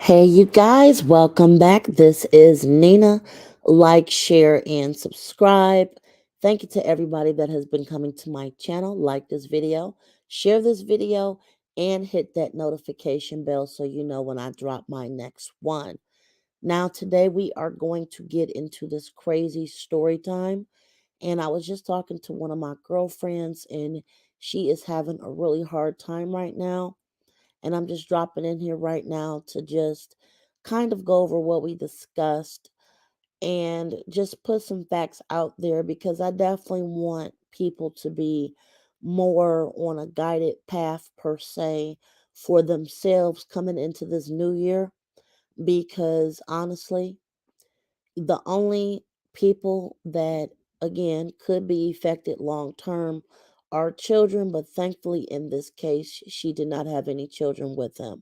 Hey, you guys, welcome back. This is Nina. Like, share, and subscribe. Thank you to everybody that has been coming to my channel. Like this video, share this video, and hit that notification bell so you know when I drop my next one. Now, today we are going to get into this crazy story time. And I was just talking to one of my girlfriends, and she is having a really hard time right now, and I'm just dropping in here right now to just kind of go over what we discussed and just put some facts out there because I definitely want people to be more on a guided path, per se, for themselves coming into this new year. Because honestly, the only people that, again, could be affected long term are children, but thankfully in this case she did not have any children with him.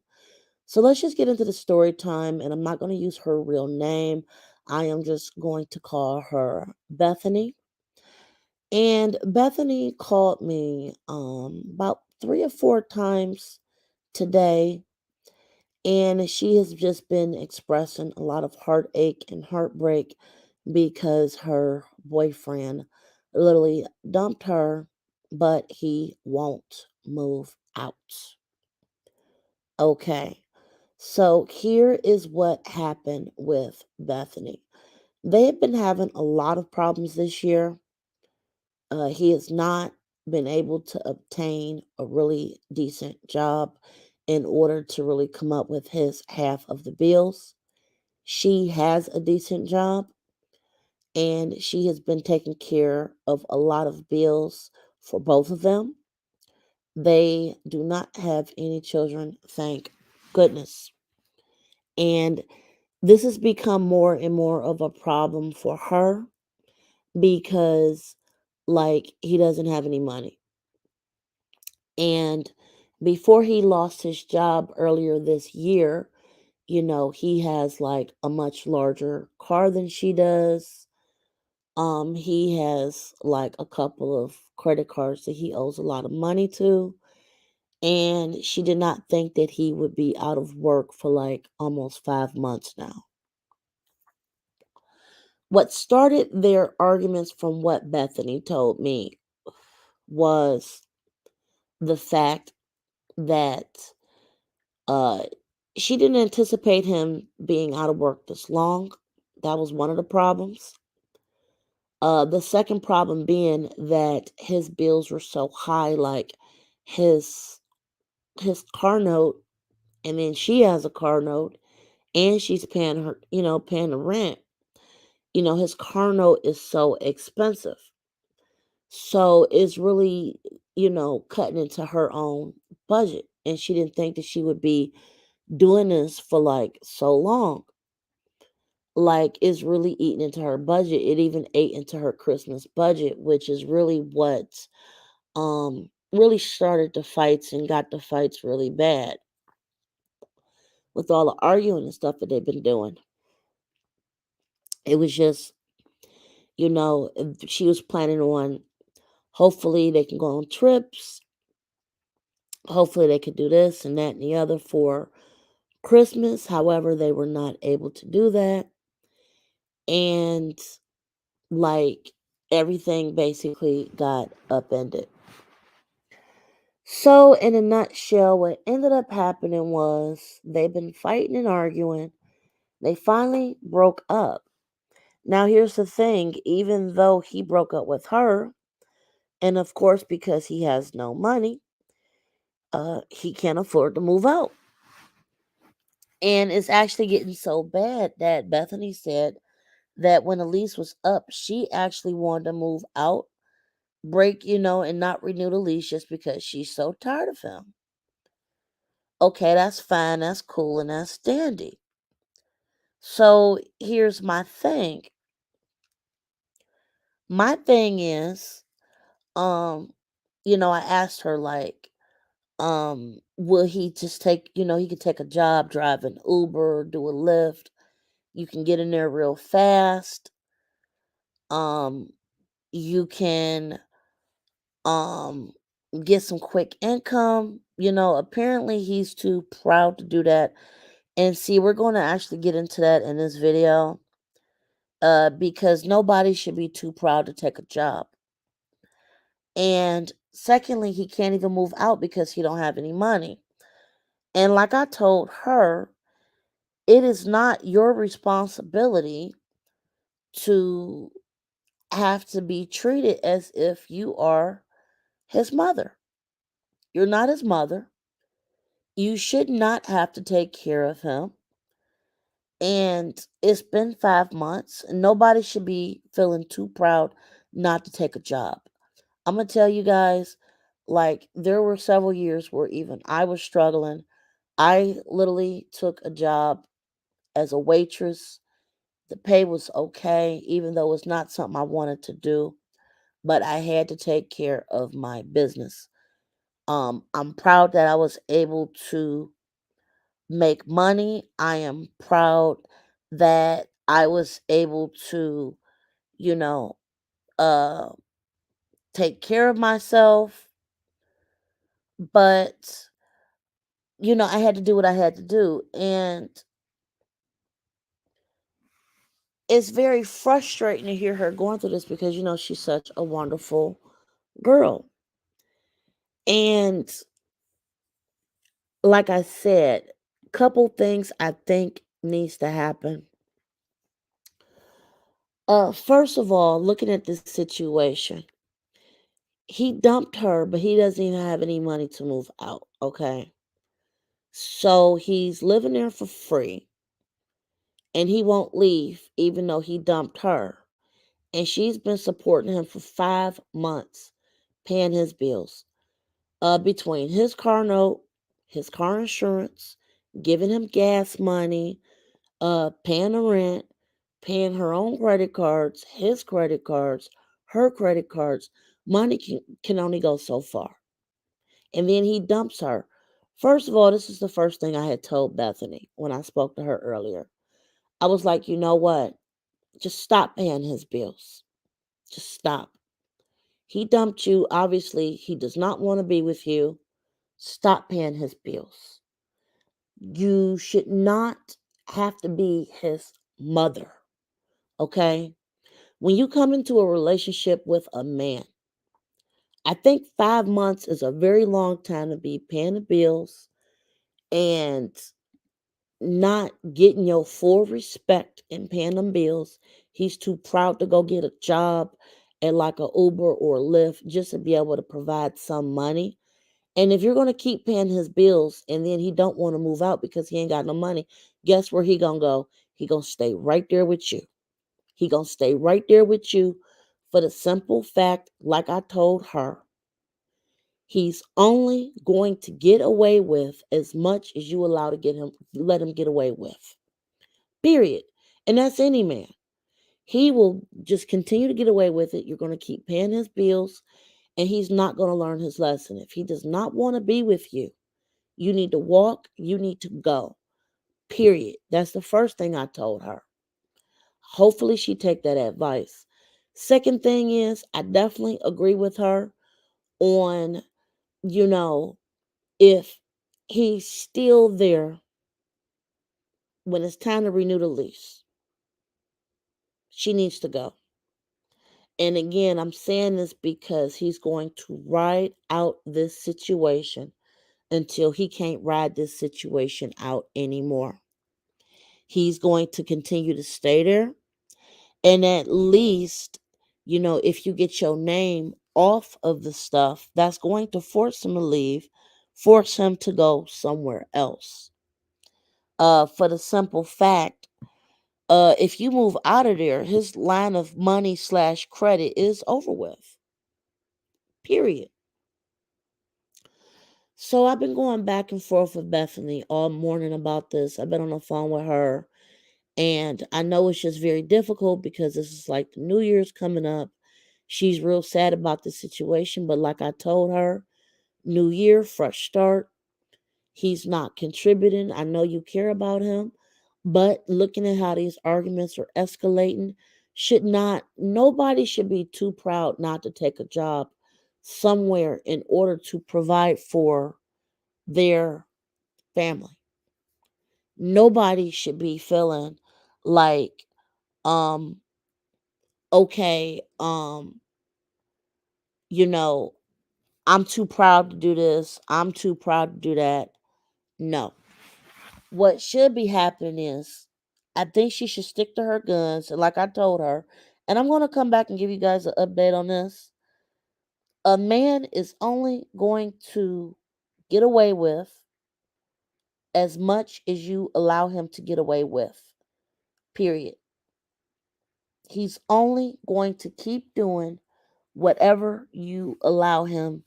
So let's just get into the story time, and I'm not going to use her real name. I am just going to call her Bethany. And Bethany called me about 3 or 4 times today, and she has just been expressing a lot of heartache and heartbreak because her boyfriend literally dumped her, but he won't move out. Okay. So here is what happened with Bethany. They have been having a lot of problems this year. He has not been able to obtain a really decent job in order to really come up with his half of the bills. She has a decent job, and she has been taking care of a lot of bills for both of them. They do not have any children, thank goodness. And this has become more and more of a problem for her because, like, he doesn't have any money. And before he lost his job earlier this year, he has like a much larger car than she does. He has like a couple of credit cards that he owes a lot of money to. And she did not think that he would be out of work for like almost 5 months now. What started their arguments, from what Bethany told me, was the fact that uh, she didn't anticipate him being out of work this long. That was one of the problems. The second problem being that his bills were so high, like his his car note, and then she has a car note, and she's paying paying the rent. His car note is so expensive. So it's really, cutting into her own budget. And she didn't think that she would be doing this for like so long. Like, it's really eating into her budget. It even ate into her Christmas budget, which is really what really started the fights and got the fights really bad with all the arguing and stuff that they've been doing. It was just, if she was planning on, hopefully they can go on trips. Hopefully they could do this and that and the other for Christmas. However, they were not able to do that. And like everything basically got upended. So, in a nutshell, what ended up happening was they've been fighting and arguing. They finally broke up. Now, here's the thing, even though he broke up with her, and of course, because he has no money, he can't afford to move out. And it's actually getting so bad that Bethany said that when the lease was up, she actually wanted to move out, break, and not renew the lease just because she's so tired of him. Okay, that's fine, that's cool, and that's dandy. So here's my thing. My thing is, um, I asked her like, will he just take, he could take a job driving Uber, do a Lyft. You can get in there real fast. Um, you can um get some quick income. Apparently he's too proud to do that And see, we're going to actually get into that in this video, because nobody should be too proud to take a job. And secondly, he can't even move out because he don't have any money. And like I told her, it is not your responsibility to have to be treated as if you are his mother. You're not his mother. You should not have to take care of him. And it's been 5 months. And nobody should be feeling too proud not to take a job. I'm going to tell you guys, like, there were several years where even I was struggling. I literally took a job as a waitress. The pay was okay, even though it's not something I wanted to do, but I had to take care of my business. I'm proud that I was able to make money. I am proud that I was able to, you know, uh take care of myself, but I had to do what I had to do. And it's very frustrating to hear her going through this because she's such a wonderful girl. And like I said, couple things I think needs to happen. First of all, looking at this situation, he dumped her, but he doesn't even have any money to move out. Okay. So he's living there for free and he won't leave, even though he dumped her. And she's been supporting him for 5 months, paying his bills. Between his car note, his car insurance, giving him gas money, paying the rent, paying her own credit cards, his credit cards, her credit cards. Money can only go so far. And then he dumps her. First of all, this is the first thing I had told Bethany when I spoke to her earlier. I was like, you know what? Just stop paying his bills. Just stop. He dumped you. Obviously, he does not want to be with you. Stop paying his bills. You should not have to be his mother. Okay? When you come into a relationship with a man, I think 5 months is a very long time to be paying the bills and not getting your full respect and paying them bills. He's too proud to go get a job at like a Uber or a Lyft just to be able to provide some money. And if you're going to keep paying his bills and then he don't want to move out because he ain't got no money, guess where he going to go? He going to stay right there with you. He going to stay right there with you for the simple fact, like I told her, he's only going to get away with as much as you allow to let him get away with. Period. And that's any man. He will just continue to get away with it. You're going to keep paying his bills and he's not going to learn his lesson. If he does not want to be with you, you need to walk, you need to go. Period. That's the first thing I told her. Hopefully she take that advice. Second thing is, I definitely agree with her on, you know, if he's still there when it's time to renew the lease, she needs to go. And again, I'm saying this because he's going to ride out this situation until he can't ride this situation out anymore. He's going to continue to stay there. And at least, if you get your name off of the stuff, that's going to force him to leave, force him to go somewhere else. For the simple fact, if you move out of there, his line of money/credit is over with. Period. So I've been going back and forth with Bethany all morning about this. I've been on the phone with her, and I know it's just very difficult because this is like the New Year's coming up. She's real sad about the situation, but like I told her, new year, fresh start. He's not contributing. I know you care about him, but looking at how these arguments are escalating, nobody should be too proud not to take a job somewhere in order to provide for their family. Nobody should be feeling like, um, okay, you know, I'm too proud to do this. I'm too proud to do that. No. What should be happening is I think she should stick to her guns. And like I told her, and I'm going to come back and give you guys an update on this. A man is only going to get away with as much as you allow him to get away with. Period. He's only going to keep doing whatever you allow him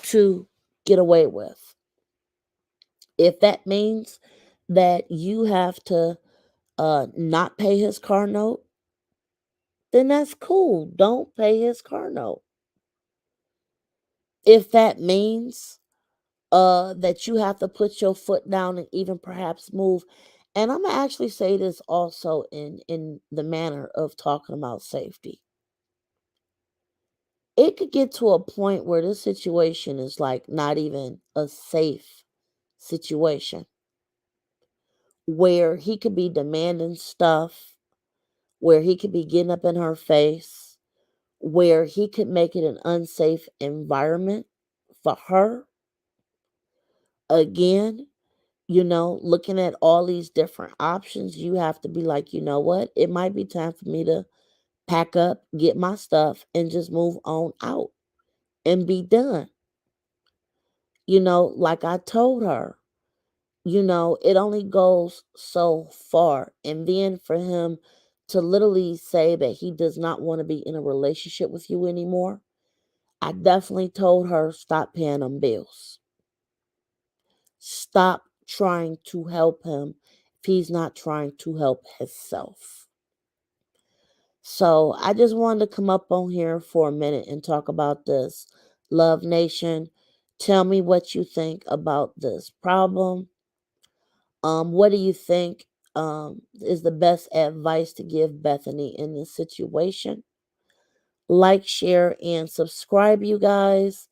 to get away with. If that means that you have to not pay his car note, then that's cool. Don't pay his car note. If that means that you have to put your foot down and even perhaps move, and I'm gonna actually say this also in the manner of talking about safety. It could get to a point where this situation is like not even a safe situation, where he could be demanding stuff, where he could be getting up in her face, where he could make it an unsafe environment for her. Again, looking at all these different options, you have to be like, you know what? It might be time for me to pack up, get my stuff, and just move on out and be done. Like I told her, it only goes so far. And then for him to literally say that he does not want to be in a relationship with you anymore, I definitely told her, stop paying them bills. Stop trying to help him if he's not trying to help himself. So I just wanted to come up on here for a minute and talk about this. Love Nation, tell me what you think about this problem. What do you think is the best advice to give Bethany in this situation? Like, share, and subscribe, you guys.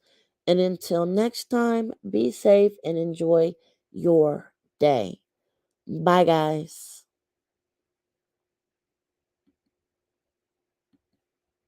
And until next time, be safe and enjoy your day. Bye, guys.